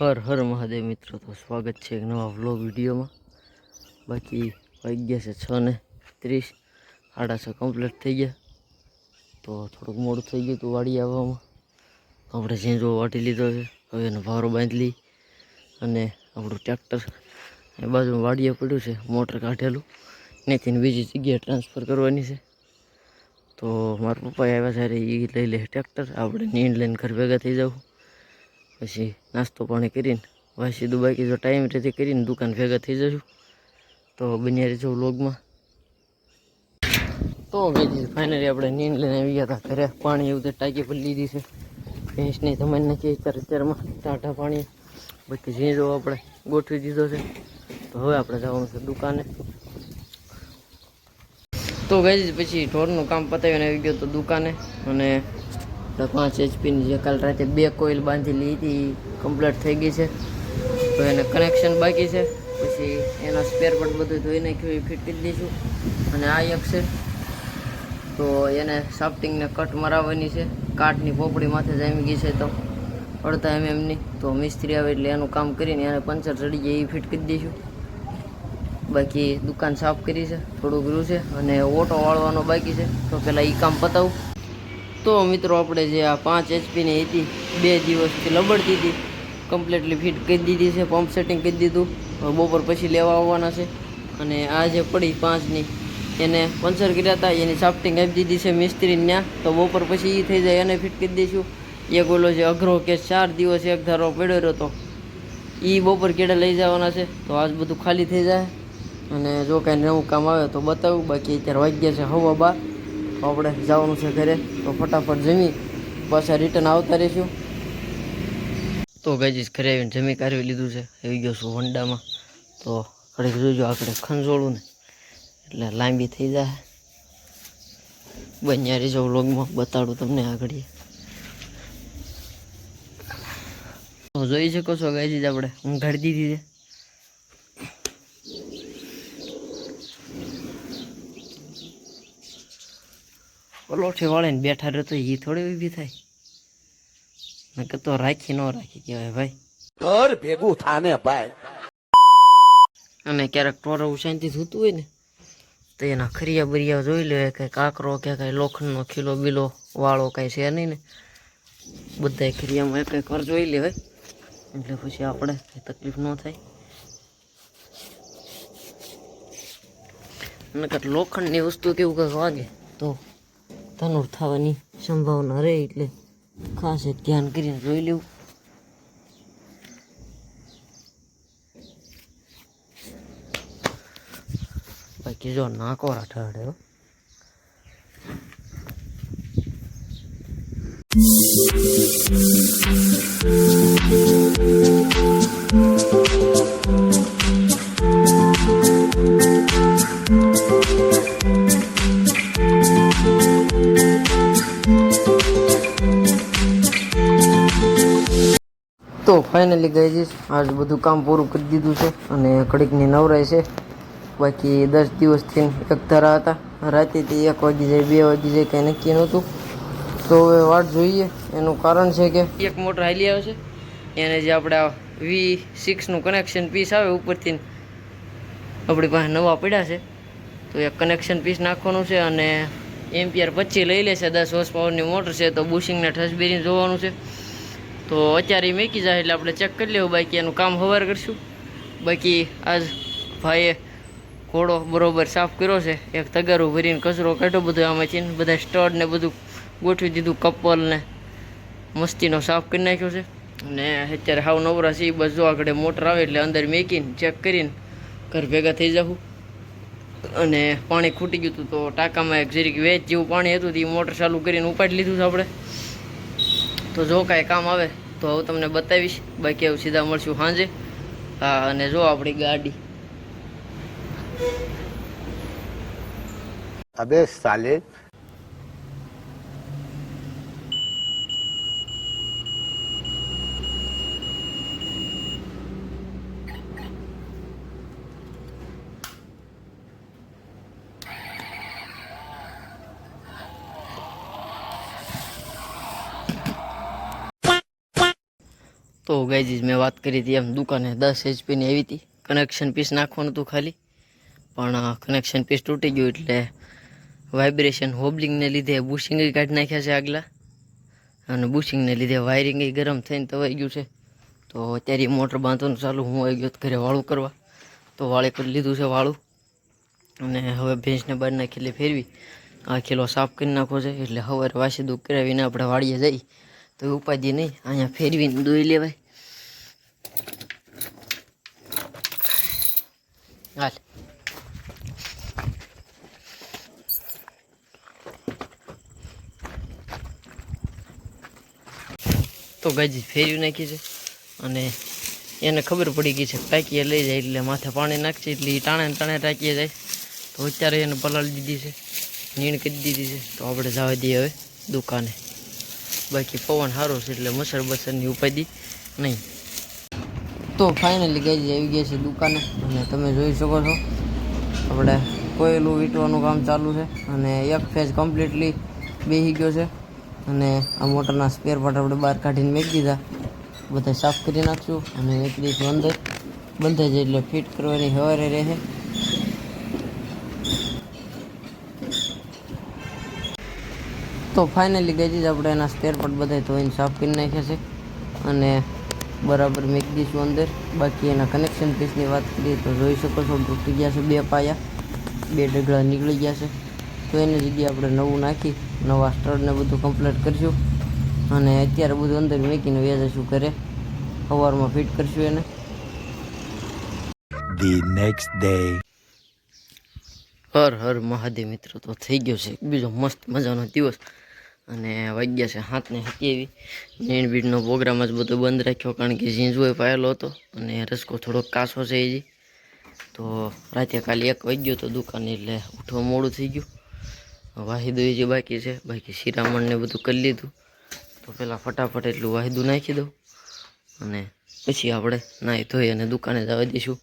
હર હર મહાદેવ મિત્રો, તો સ્વાગત છે એક નવા વ્લોગ વિડીયોમાં. બાકી વાગ્યા છે 6:30, 6:30 કમ્પ્લીટ થઈ ગયા. તો થોડુંક મોડું થઈ ગયું હતું વાડી આવવામાં. આપણે ઝીંઝો વાટી લીધો છે, હવે એનો ભારો બાંધી લઈ. અને આપણું ટ્રેક્ટર એ બાજુ વાડીએ પડ્યું છે, મોટર કાઢેલું એનાથી બીજી જગ્યાએ ટ્રાન્સફર કરવાની છે. તો મારા પપ્પા આવ્યા ત્યારે એ લઈ લે ટ્રેક્ટર, આપણે નીંદ લઈને ઘર ભેગા થઈ જાવ. પછી નાસ્તો પાણી કરીને વાસી બાકી જો ટાઈમ રીતે કરીને દુકાન ભેગા થઈ જશું. તો બન્યા રહેજો વ્લોગમાં. તો ગઈ ફાઇનલી આપણે નીંદ લઈને આવી ગયા હતા ઘરે. પાણી એવું તો ટાંકી પર લીધી છે ભેંસની, તમારે નાખી અત્યારમાં ટાટા પાણી. બાકી ઝીંઝો આપણે ગોઠવી દીધો છે. તો હવે આપણે જવાનું છે દુકાને. તો ગઈ પછી ઢોરનું કામ પતાવીને આવી ગયો તો દુકાને. અને 5 HP જે કાલ રાતે 2 કોઇલ બાંધેલી હતી કમ્પ્લીટ થઈ ગઈ છે. તો એને કનેક્શન બાકી છે, પછી એના સ્પેર પાર્ટ બધું ધોઈ નાખ્યું, એ ફિટ કરી દઈશું. અને આ એક છે તો એને સાફ્ટિંગને કટ મરાવવાની છે. કાટની પોપડી માથે જામી ગઈ છે, તો અડધા એમની. તો મિસ્ત્રી આવે એટલે એનું કામ કરીને એને પંચર ચડી જાય એ ફિટ કરી દઈશું. બાકી દુકાન સાફ કરી છે, થોડું ગયું છે અને ઓટો વાળવાનો બાકી છે. તો પહેલાં એ કામ પતાવું. તો મિત્રો આપણે જે આ 5 HPની હતી 2 દિવસથી લબડતી હતી, કમ્પ્લીટલી ફિટ કરી દીધી છે, પંપ સેટિંગ કરી દીધું. બપોર પછી લેવા આવવાના છે. અને આ જે પડી 5ની એને પંચર કર્યા હતા, એની સાફ્ટિંગ આપી દીધી છે મિસ્ત્રીને ત્યાં. તો બપોર પછી એ થઈ જાય એને ફિટ કરી દઈશું. એક ઓલો જે અઘરો કે 4 દિવસ એક ધારો પડ્યો રહ્યો તો એ બપોર કેડે લઈ જવાના છે. તો આજ બધું ખાલી થઈ જાય. અને જો કાંઈ નવું કામ આવે તો બતાવું. બાકી અત્યારે વાગ્યા છે 12:15. તો આપણે જવાનું છે ઘરે. તો ફટાફટ જમી પાછા રિટર્ન આવતા રહીશું. તો ગાઈસ ઘરે આવીને જમી કાઢવી લીધું છે, આવી ગયો છું હોન્ડામાં. તો ઘડીક જોજો આગળ ખંજોળું ને એટલે લાંબી થઈ જાય. બન્યા રહેજો વ્લોગમાં, બતાડું તમને આગળ. તો જોઈ શકો છો ગાઈસ આપણે ઊંઘાડી દીધી છે. પલોઠી વાળીને બેઠા રહેતો એ થોડી ઊભી થાય. નકર તો રાખી ન રાખી કહેવાય ભાઈ, ઘર ભેગું થાને ભાઈ. અને ક્યારેક ટોરવું શાંતિ થતું હોય ને તો એના ખરિયા બરિયા જોઈ લે, કંઈ કાંકરો કે કાંઈ લોખંડનો ખીલો બીલો વાળો કાંઈ છે નહીં ને, બધા ખરિયામાં એક વાર જોઈ લે હોય એટલે પછી આપણે કંઈ તકલીફ ન થાય. નકર લોખંડની વસ્તુ કેવું કંઈક વાગે તો ધનુર થવાની સંભાવના રહે, એટલે ખાસ એક ધ્યાન કરીને જોઈ લેવું. બાકી જો નાકોરા ઠાડે હો. તો ફાઇનલી ગાઈસ આજ બધું કામ પૂરું કરી દીધું છે અને ઘડીકની નવરાય છે. બાકી 10 દિવસથી એક ધારા હતા, રાતેથી 1 વાગી જાય 2 વાગી જાય કંઈ નક્કી નહોતું. તો હવે વાટ જોઈએ. એનું કારણ છે કે એક મોટર હાલી આવે છે, એને જે આપણે V6નું કનેક્શન પીસ આવે ઉપરથી આપણી પાસે નવા પડ્યા છે. તો એક કનેક્શન પીસ નાખવાનું છે અને એમ્પિયર 25 લઈ લેશે. 10 હોર્સ પાવરની મોટર છે, તો બુશિંગને ઠસ બેરીને જોવાનું છે. તો અત્યારે મેકી જાય એટલે આપણે ચેક કરી લેવું. બાકી એનું કામ હવાર કરશું. બાકી આજ ભાઈએ ઘોડો બરોબર સાફ કર્યો છે, એક તગારું ભરીને કચરો કાઢ્યો બધું આમાંથી, બધા સ્ટડ ને બધું ગોઠવી દીધું, કપલ ને મસ્તીનો સાફ કરી નાખ્યો છે. અને અત્યારે હાવ નવરા છે. બસ જો આગળ મોટર આવે એટલે અંદર મેકીને ચેક કરીને ઘર ભેગા થઈ જાઉં. અને પાણી ખૂટી ગયું હતું તો ટાંકામાં એક જરીક વેચ જેવું પાણી હતું, એ મોટર ચાલુ કરીને ઉપાડી લીધું છે આપણે. તો જો કાંઈ કામ આવે તો હું તમને બતાવીશ. બાકી હવે સીધા મળશું સાંજે. હા, અને જો આપણી ગાડી. અબે સાલે. તો ગાઈઝ મેં વાત કરી હતી એમ દુકાને 10 HP ની આવી હતી. કનેક્શન પીસ નાખવાનું હતું ખાલી, પણ કનેક્શન પીસ તૂટી ગયું એટલે વાઇબ્રેશન હોબલિંગને લીધે બુશિંગ કાઢી નાખ્યા છે આગલા, અને બુશિંગને લીધે વાયરિંગ ગરમ થઈને તવાઈ ગયું છે. તો અત્યારે મોટર બાંધવાનું ચાલુ, હું આવી ગયો ઘરે વાળું કરવા, તો વાળે કરી લીધું છે વાળું. અને હવે ભેંસને બહારના ખીલે ફેરવી આ ખીલો સાફ કરી નાખો છે, એટલે સવારે વાસી દૂધ કરાવીને આપણે વાળીએ જઈ તો ઉપાધિ નહીં, અહીંયા ફેરવીને દોઈ લેવાય. હાલ તો ગાજી ફેરવી નાખી છે, અને એને ખબર પડી ગઈ છે ટાંકીએ લઈ જાય એટલે માથે પાણી નાખશે એટલે એ ટાણે ટાણે ટાંકીએ જાય. તો અત્યારે એને પલાળી દીધી છે, નીણ કરી દીધી છે. તો આપણે જવા દઈએ હવે દુકાને. બાકી પવન સારો છે એટલે મસર બસરની ઉપાધિ નહીં. તો ફાઇનલી ગાજી આવી ગયા છે દુકાને, અને તમે જોઈ શકો છો આપણે કોયલું વીંટવાનું કામ ચાલુ છે, અને એક ફેઝ કમ્પ્લીટલી બેસી ગયો છે. અને આ મોટરના સ્પેર પાર્ટ આપણે બહાર કાઢીને મેકી દીધા, બધા સાફ કરી નાખશું અને એક દિવસ અંદર બંધાઈ જાય એટલે ફિટ કરવાની સવારે રહે. તો ફાઇનલી ગાઈઝ આપણે એના સ્પેર પાર્ટ બધા ધોઈને સાફ કરી નાખ્યા છે, અને બરાબર મેકી દઈશું અંદર. બાકી એના કનેક્શન પીસની વાત કરીએ તો જોઈ શકો છો તૂટી ગયા છે, 2 પાયા 2 ડગલા નીકળી ગયા છે. તો એની જગ્યાએ આપણે નવું નાખી નવા સ્ટડને બધું કમ્પ્લીટ કરીશું, અને અત્યારે બધું અંદર મેકીને વ્યાજશું કરે, સવારમાં ફિટ કરશું એને. The next day. Har Har Mahadev મિત્રો, તો થઈ ગયો છે બીજો મસ્ત મજાનો દિવસ, અને વાગ્યા છે 7:27. નીણ બીડનો પ્રોગ્રામ જ બધો બંધ રાખ્યો, કારણ કે ઝીંઝવો પાયેલો હતો અને રસકો થોડોક કાસો છે હજી. તો રાતે કાલે 1 વાગ્યો તો દુકાને, એટલે ઉઠવા મોડું થઈ ગયું. વાહિદું જે બાકી છે, બાકી શિરામણને બધું કરી લીધું. તો પહેલાં ફટાફટ એટલું વાહિદું નાખી દઉં, અને પછી આપણે નાહી ધોઈ અને દુકાને જવા દઈશું.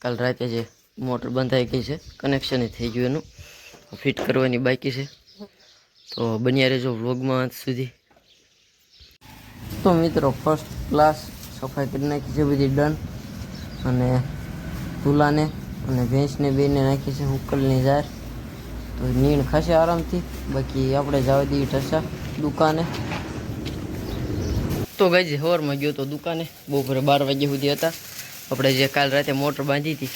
કાલ રાતે જે મોટર બંધાઈ ગઈ છે, કનેક્શન થઈ ગયું એનું, ફિટ કરવાની બાકી છે. તો બન્યા રહેજો વ્લોગમાં અંત સુધી. તો મિત્રો ફર્સ્ટ ક્લાસ સફાઈ કરી નાખી છે બધી ડન, અને તુલાને અને ભેંસને બેને નાખી છે ઉકલની જાર. તો નીણ ખાશે આરામથી, બાકી આપણે જવા દઈએ ઠસા દુકાને. તો ગાઈઝ સવારમાં ગયો તો દુકાને, બપોરે 12 વાગ્યા સુધી હતા. આપણે જે કાલ રાતે મોટર બાંધી હતી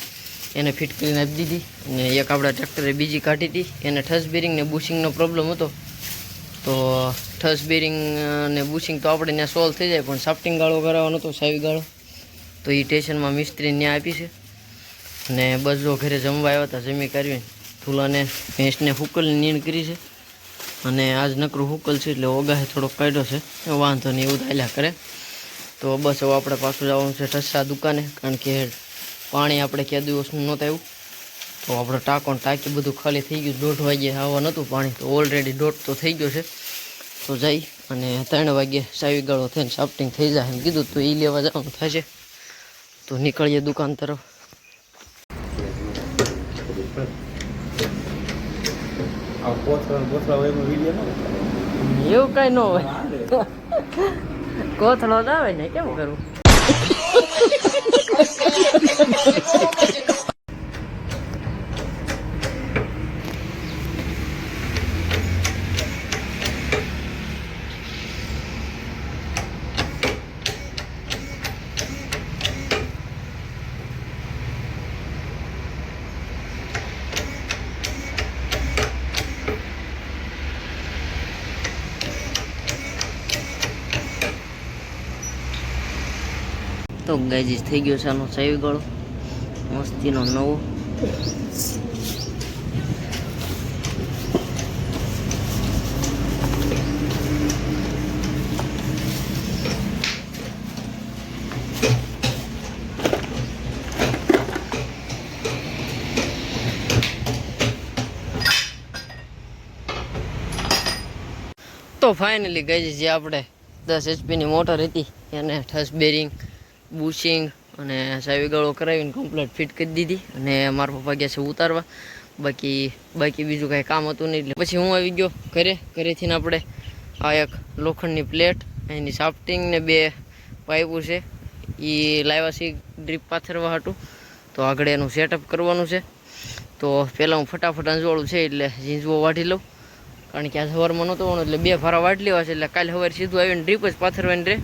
એને ફિટ કરીને આપી દીધી, અને એક આપણા ટ્રેક્ટરે બીજી કાઢી હતી, એને ઠસ બેરિંગ ને બુશિંગનો પ્રોબ્લેમ હતો. તો ઠસ બેરિંગ ને બુશિંગ તો આપણે ત્યાં સોલ્વ થઈ જાય, પણ સાફ્ટિંગ ગાળો કરાવવાનો હતો, સાવી ગાળો. તો એ સ્ટેશનમાં મિસ્ત્રી ત્યાં આપી છે. અને બસ જો ઘરે જમવા આવ્યા હતા, જમી કાઢીને તુલાને ભેંસને હુકલની નીણ કરી છે, અને આજ નકરું હુકલ છે એટલે ઓગાહે થોડોક કાઢ્યો છે, વાંધો નહીં, એવું હાલ્યા કરે. તો બસ હવે આપણે પાછું જવાનું છે ઠસ્સા દુકાને, કારણ કે પાણી આપણે ક્યાં દિવસનું નહોતું આવ્યું. તો આપણે ટાંકી બધું ખાલી થઈ ગયું, 1:30 વાગ્યે આવવા નહોતું પાણી, તો ઓલરેડી 1:30 તો થઈ ગયો છે. તો જઈ અને 3 વાગ્યે સાવી ગાળો થઈને સાફ્ટિંગ થઈ જાય એમ કીધું, તો એ લેવા જવાનું થશે. તો નીકળીએ દુકાન તરફ. એવું કઈ ન હોય, કોથળો જ આવે ને, કેમ કરવું? તો ગાઈઝ થઈ ગયો છે આનો સાવી ગાળો મસ્તીનો નવો. તો ફાઇનલી ગાઈઝ જે આપણે 10 HP ની મોટર હતી એને ઠસ બેરિંગ બુશિંગ અને સાવી ગાળો કરાવીને કમ્પ્લીટ ફિટ કરી દીધી, અને મારા પપ્પા ગયા છે ઉતારવા. બાકી બીજું કાંઈ કામ હતું નહીં, એટલે પછી હું આવી ગયો ઘરેથી આપણે આ એક લોખંડની પ્લેટ એની સાફ્ટિંગ ને 2 પાઇપો છે એ લાવ્યા છે ડ્રીપ પાથરવા હાટું. તો આગળ એનું સેટઅપ કરવાનું છે. તો પહેલાં હું ફટાફટ અંજવાળું છે એટલે ઝીંઝવો વાઢી લઉં, કારણ કે આ સવારમાં નહોતો વણો એટલે 2 ભારા વાઢી લેવા છે. એટલે કાલે સવારે સીધું આવીને ડ્રીપ જ પાથરવાની રહે.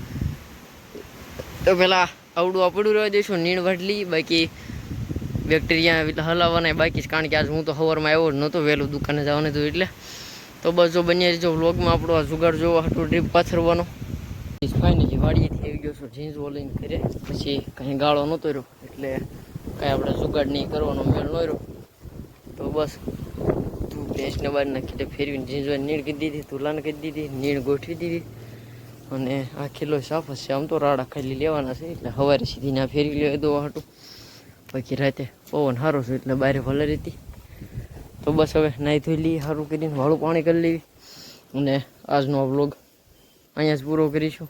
તો પહેલાં આવડું આ પડું રહેવા દઈશું, નીણ વાઢી લઈ. બાકી બેક્ટેરિયા હલાવવાના બાકી છે, કારણ કે આજ હું તો સવારમાં આવ્યો જ નહોતો, વહેલું દુકાને જવાનું હતું એટલે. તો બસ જો બની રહીજો વ્લોગમાં. આપણો આ જુગાડ જોવા હાટું ડ્રીપ પાથરવાનો. ફાઇનલી વાડીએથી આવી ગયો છું ઝીંઝવો લઈને ઘરે. પછી કંઈ ગાળો નહોતો રહ્યો એટલે કાંઈ આપણે જુગાડ નહીં કરવાનો મેળ ન રહ્યો. તો બસ તું ભેંસને બહાર નાખી ફેરવીને ઝીંઝવાની નીણ કરી દીધી, તુલાને કરી દીધી, નીણ ગોઠવી દીધી. અને આ કિલો સાફ જ છે. આમ તો રાડા ખાલી લેવાના છે એટલે સવારે સીધી ના ફેરવી લેવા દો હાટું. બાકી રાતે પવન સારો છે એટલે બહાર ભલે રહેતી. તો બસ હવે નાહી ધોઈ લઈએ, સારું કરીને વાળું પાણી કરી લેવી. અને આજનો આ વ્લોગ અહીંયા જ પૂરો કરીશું.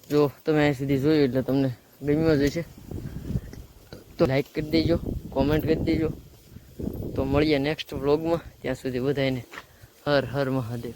જો તમે અહીં સુધી જોયું એટલે તમને ગમ્યો જ હશે તો લાઈક કરી દેજો, કોમેન્ટ કરી દેજો. તો મળીએ નેક્સ્ટ વ્લોગમાં. ત્યાં સુધી બધાને હર હર મહાદેવ.